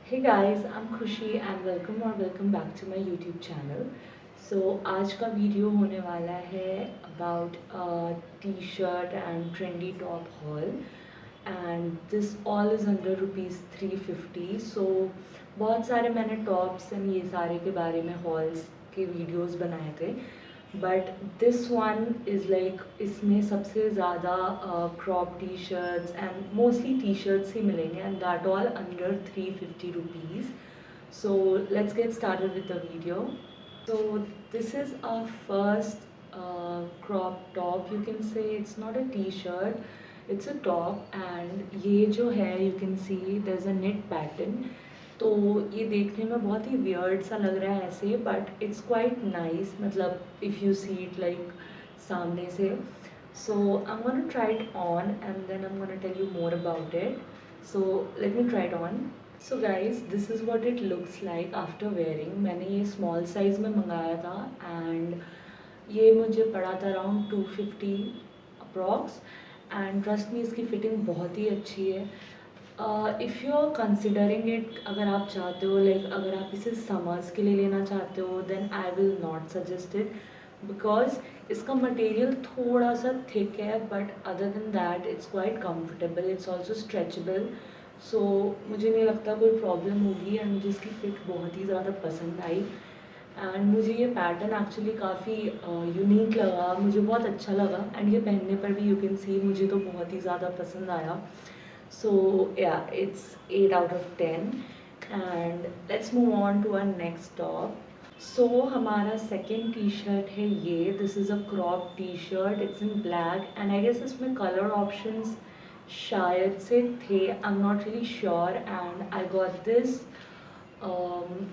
Hey guys, I'm खुशी and welcome back to my YouTube channel. So आज का video होने वाला है about t-shirt and trendy top haul and this all is under rupees 350. So बहुत सारे मैंने tops and ये सारे के बारे में hauls के videos बनाए थे, but this one is like इसमें सबसे ज़्यादा crop T shirts and mostly T shirts ही मिलेंगे and that all under 350 rupees. So let's get started with the video. So this is our first crop top. You can say it's not a t-shirt, it's a top and ये जो है you can see there's a knit pattern. तो ये देखने में बहुत ही weird सा लग रहा है ऐसे, बट इट्स क्वाइट नाइस. मतलब if you see it like सामने से. So I am gonna try it on and then I am gonna tell you more about it. So let me try it on. So guys this is what it looks like after wearing. मैंने ये small size में मंगाया था and ये मुझे पड़ा था around 250 approx. And trust me इसकी फ़िटिंग बहुत ही अच्छी है. If you are considering it, अगर आप चाहते हो लाइक अगर आप इसे समर्स के लिए लेना चाहते हो then I will not suggest it because इसका मटेरियल थोड़ा सा थिक है, but other than that it's quite comfortable. It's also stretchable. So मुझे नहीं लगता कोई प्रॉब्लम होगी एंड मुझे इसकी फ़िट बहुत ही ज़्यादा पसंद आई. एंड मुझे ये पैटर्न एक्चुअली काफ़ी यूनिक लगा, मुझे बहुत अच्छा लगा एंड ये पहनने पर भी यू कैन सी मुझे तो बहुत ही ज़्यादा पसंद आया. So yeah, it's 8 out of 10. And let's move on to our next top. So हमारा second t-shirt है ये. This is a crop t-shirt. It's in black and I guess इसमें color options शायद से थे. I'm not really sure and I got this um,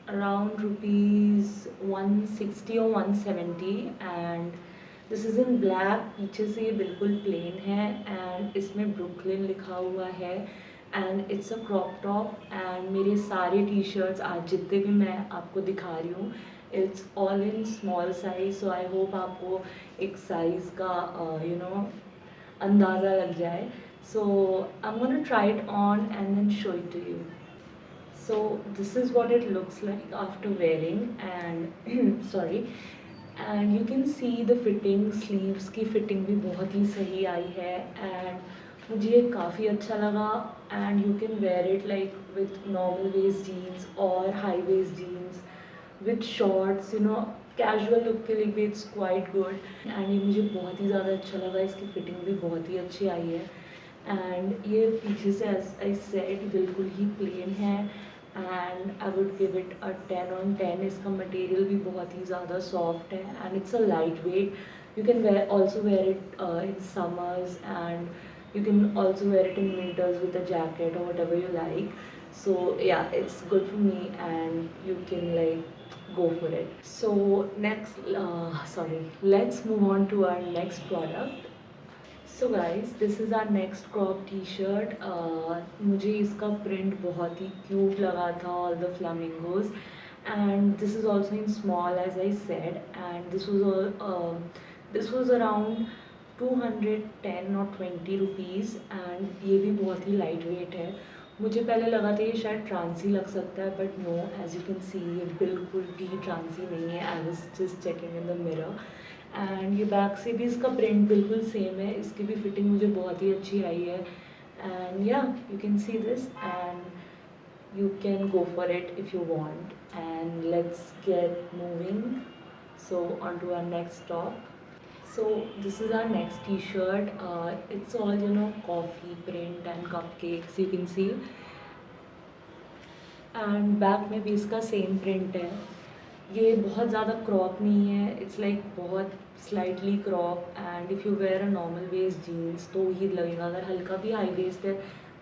around rupees 160 or 170 and this is in black. पीछे से ये बिल्कुल प्लेन है and इसमें ब्रुकलिन लिखा हुआ है and it's a crop top. And मेरे सारे टी शर्ट्स आज जितने भी मैं आपको दिखा रही हूँ it's all in small size. So I hope आपको एक साइज़ का अंदाज़ा लग जाए. So I am gonna try it on and then show it to you. So this is what it looks like after wearing and sorry. And you can see the fitting. Sleeves की fitting भी बहुत ही सही आई है and मुझे ये काफ़ी अच्छा लगा. And you can wear it like with normal waist jeans और high waist jeans with shorts. Casual look के लिए भी इट्स क्वाइट गुड एंड ये मुझे बहुत ही ज़्यादा अच्छा लगा. इसकी फिटिंग भी बहुत ही अच्छी आई है एंड ये पीछे से आई सेड बिल्कुल ही प्लेन है and I would give it a 10 on 10. इसका मटेरियल भी बहुत ही ज़्यादा सॉफ्ट है and it's a light weight. You can wear also wear it in summers and you can also wear it in winters with a jacket or whatever you like. So yeah, it's good for me and you can like go for it. So next let's move on to our next product. So guys this is our next crop T shirt. मुझे इसका print बहुत ही cute लगा था, all the flamingos. And this is also in small as I said and this was around 210 और 20 rupees and ये भी बहुत ही लाइट वेट है. मुझे पहले लगा था ये शायद ट्रांसी लग सकता है, but no, as you can see ये बिल्कुल भी ट्रांसी नहीं है. I was just checking in the mirror and ये बैक से भी इसका प्रिंट बिल्कुल सेम है. इसकी भी फिटिंग मुझे बहुत ही अच्छी आई है एंड या you can see this and you can go for it if you want. And let's get moving. So on to our next top. So this is our next t-shirt. It's all coffee print and cupcakes, you can see. And back में भी इसका same print है. ये बहुत ज़्यादा crop नहीं है, it's like बहुत slightly crop and if you wear a normal waist jeans तो ही लगेगा. अगर हल्का भी हाई वेस्ट है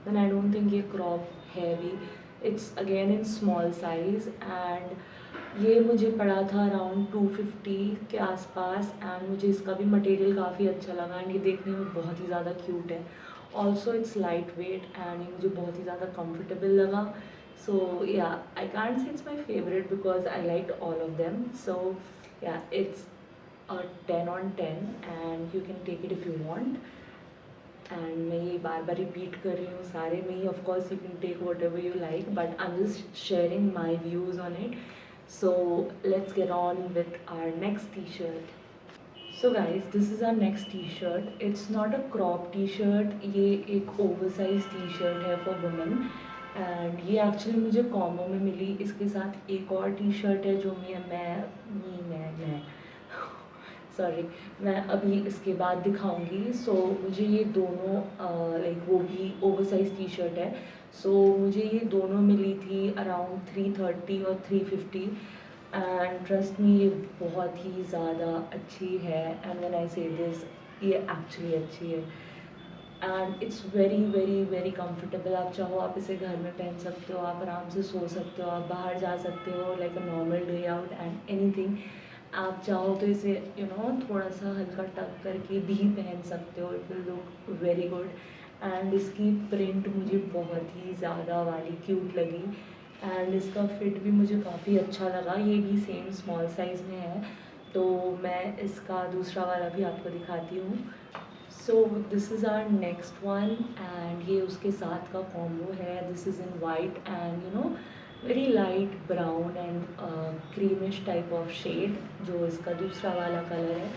देन आई डोंट थिंक ये क्रॉप है भी. It's again in small size and ये मुझे पड़ा था अराउंड 250 के आसपास एंड मुझे इसका भी मटेरियल काफ़ी अच्छा लगा एंड ये देखने में बहुत ही ज़्यादा क्यूट है. Also its light weight and ये मुझे बहुत ही ज़्यादा कम्फर्टेबल लगा. So yeah, I can't say it's my favorite because I liked all of them. So yeah, it's a 10 on 10 and you can take it if you want. And मैं ये बार बार repeat कर रही हूँ सारे में ही. Of course you can take whatever you like, but I am just sharing my views on it. So let's get on with our next T shirt. So guys, this is our next T shirt. It's not a crop T shirt, ये एक oversize T shirt है for women. And ये actually मुझे combo में मिली. इसके साथ एक और टी शर्ट है जो मैं सॉरी, मैं अभी इसके बाद दिखाऊंगी. सो मुझे ये दोनों लाइक वो भी ओवरसाइज टी शर्ट है. सो मुझे ये दोनों मिली थी अराउंड 330 और 350. एंड ट्रस्ट मी, ये बहुत ही ज़्यादा अच्छी है. एंड व्हेन आई से दिस, ये एक्चुअली अच्छी है. And it's very very very comfortable. आप चाहो आप इसे घर में पहन सकते हो, आप आराम से सो सकते हो, आप बाहर जा सकते हो like a normal day out and anything. आप चाहो तो इसे थोड़ा सा हल्का टक करके भी पहन सकते हो. It will look very good. And इसकी प्रिंट मुझे बहुत ही ज़्यादा वाली क्यूट लगी. एंड इसका फिट भी मुझे काफ़ी अच्छा लगा. ये भी सेम स्मॉल साइज़ में है, तो मैं इसका दूसरा वाला भी आपको दिखाती हूँ. So this is our next one. And ये उसके साथ का कॉम्बो है. This is in white and very light brown and creamish type of shade, जो इसका दूसरा वाला कलर है.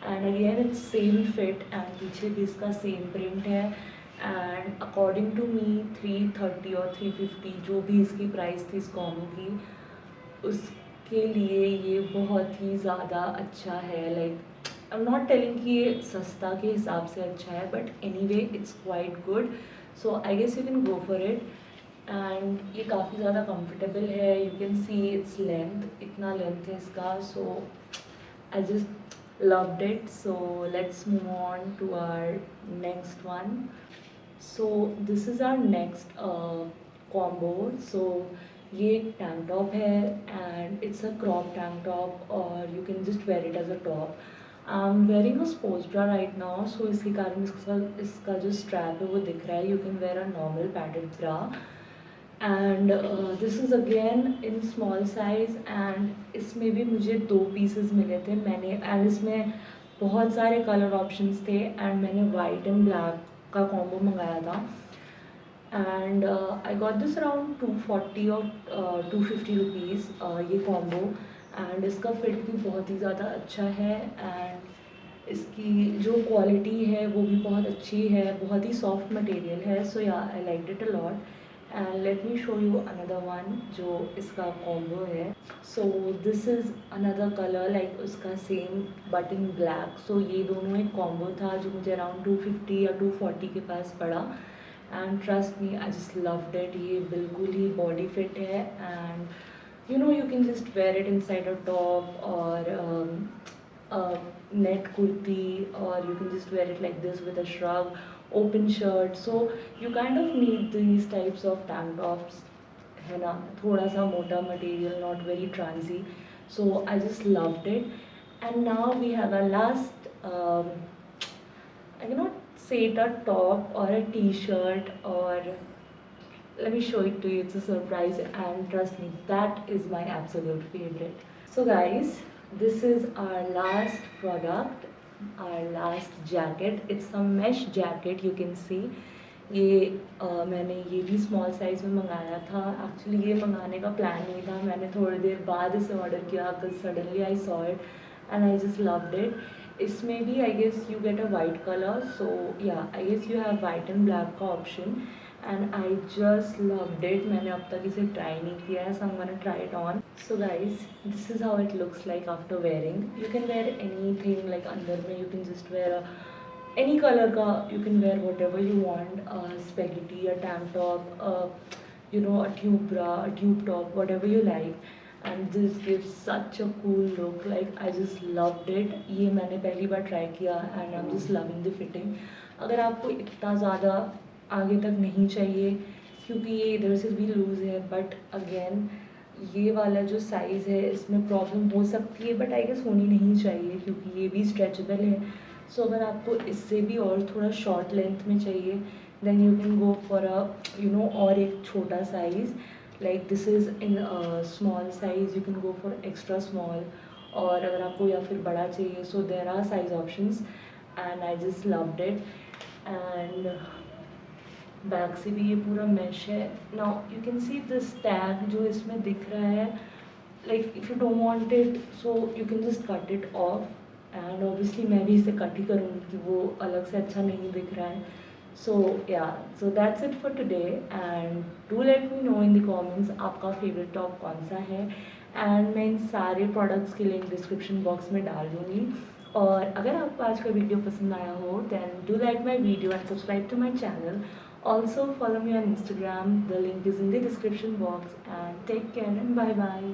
And again it's same fit and पीछे भी इसका सेम प्रिंट है. एंड अकॉर्डिंग टू मी 330 और 350 जो भी इसकी प्राइस थी इस कॉम्बो की, उसके लिए ये बहुत ही ज़्यादा अच्छा है. Like I am not telling कि ये सस्ता के हिसाब से अच्छा है, but anyway it's quite good. So I guess you can go for it. And ये काफ़ी ज़्यादा कंफर्टेबल है. You can see its length, इतना लेंथ है इसका. So I just loved it. So let's move on to our next one. So this is our next combo. So ये एक tank top है and it's a crop tank top, और you can just wear it as a top. I am wearing a sports bra right now, so इसके कारण इसका जो strap है वो दिख रहा है. You can where a normal padded bra. And this is again in small size. And इसमें भी मुझे 2 पीसेस मिले थे मैंने. एंड इसमें बहुत सारे कलर ऑप्शंस थे. एंड मैंने वाइट एंड ब्लैक का कॉम्बो मंगाया था. And I got this around 240 और 250 रुपीज़ ये कॉम्बो. एंड इसका फिट भी बहुत ही ज़्यादा अच्छा है. एंड इसकी जो क्वालिटी है वो भी बहुत अच्छी है. बहुत ही सॉफ्ट मटेरियल है. सो yeah I like it a lot. And let me show you another one जो इसका कॉम्बो है. सो this is another colour like उसका सेम बट इन ब्लैक. सो ये दोनों एक कॉम्बो था जो मुझे अराउंड 250 या 240 के पास पड़ा. And trust me, I just loved it. ये बिल्कुल ही बॉडी फिट है. And you can just wear it inside a top और नेट कुर्ती, और you can just wear it like this with a shrug, open shirt. So you kind of need these types of tank tops, है ना, थोड़ा सा मोटा material, not very ट्रांसी. So I just loved it. And now we have a last, I cannot say it a top or a t-shirt, or let me show it to you. It's a surprise, and trust me, that is my absolute favorite. So guys, this is our last product, our last jacket. It's a mesh jacket, you can see. ये मैंने ये भी small size में मंगाया था. Actually ये मंगाने का प्लान नहीं था. मैंने थोड़ी देर बाद इसे ऑर्डर किया because suddenly I saw it and I just loved it. इसमें भी I guess you get a white colour. So yeah I guess you have white and black का option. And I just loved it. मैंने अब तक इसे try नहीं किया है, so I am gonna try it on. So guys, this is how it looks like after wearing. You can wear anything, like अंदर में you can just wear any color ka, you can wear whatever you want, spaghetti, a tank top, a tube bra, a tube top, whatever you like. And this gives such a cool look. Like I just loved it. ये मैंने पहली बार try किया and I'm just loving the fitting. अगर आपको इतना ज़्यादा आगे तक नहीं चाहिए, क्योंकि ये इधर से भी लूज़ है, बट अगेन ये वाला जो साइज़ है इसमें प्रॉब्लम हो सकती है, बट आई गेस होनी नहीं चाहिए क्योंकि ये भी स्ट्रेचेबल है. सो अगर आपको इससे भी और थोड़ा शॉर्ट लेंथ में चाहिए, then you can go for और एक छोटा size. Like this is in small size, you can go for extra small. और अगर आपको या फिर बड़ा चाहिए, so there are size options. And I just loved it. And back से भी ये पूरा मैश है. Now you can see this tag जो इसमें दिख रहा है, like if you don't want it so you can just cut it of. And obviously मैं भी इसे कट ही करूँगी कि वो अलग से अच्छा नहीं दिख रहा है. सो या, so that's it for today and do let me know in the comments आपका फेवरेट टॉप कौन सा है. एंड मैं इन सारे प्रोडक्ट्स के लिंक डिस्क्रिप्शन बॉक्स में डाल दूँगी. और अगर आपको आज का वीडियो पसंद आया हो then do like my video and subscribe to my channel. Also follow me on Instagram, the link is in the description box, and take care and bye bye.